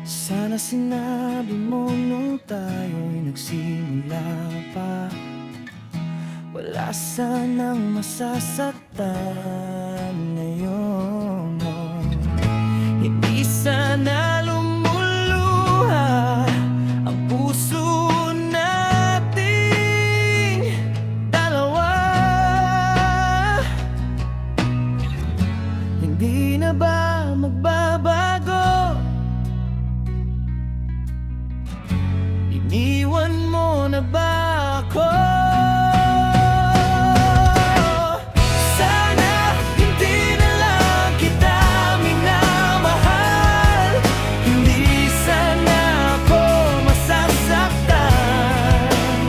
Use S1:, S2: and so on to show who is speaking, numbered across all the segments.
S1: Sana sinabi mo nung tayo'y nagsimula pa, wala sanang masasaktan ngayon. Hindi sana lumuluha ang puso nating dalawa. Hindi na ba magbabago? Iniwan mo na ba ako? Sana hindi na lang kita minamahal, hindi sana ako masasaktan.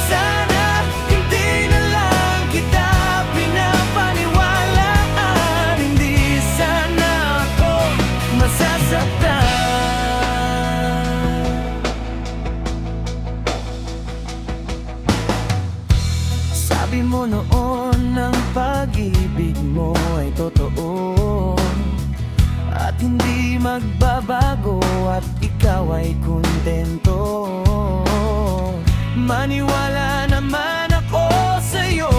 S1: Sana hindi na lang kita pinapaniwalaan, hindi sana ako masasaktan. Sabi mo noon ang pag-ibig mo ay totoo at hindi magbabago, at ikaw ay kontento. Maniwala naman ako sa'yo,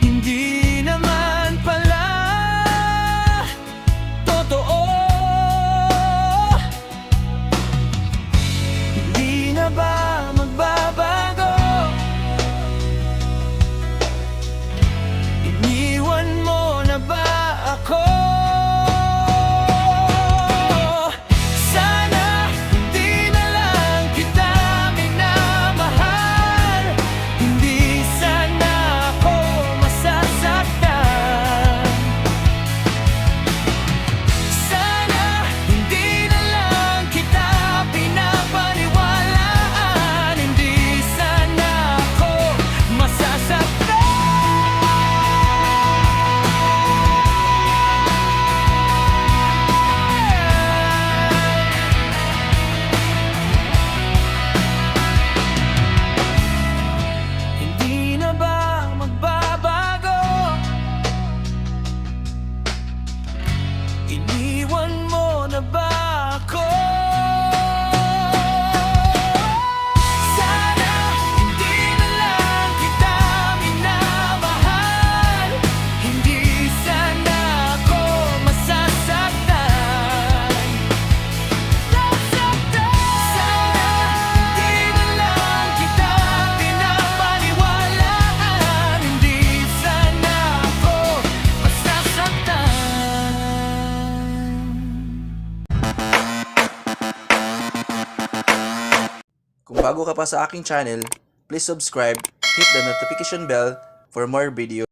S1: hindi naman pala totoo. Hindi na ba magbabago? Iniwan mo na ba ako? Sana hindi na lang kita minamahal, hindi sana ako masasaktan. Sana hindi na lang kita pinapaniwalaan, hindi sana ako masasaktan. Hindi na ba magbabago? Iniwan mo na ba ako? Sana hindi na lang kita minamahal, hindi sana ako masasaktan. Sana hindi na lang kita pinapaniwalaan, hindi sana ako masasaktan.
S2: Kung bago ka pa sa aking channel, please subscribe, hit the notification bell for more videos.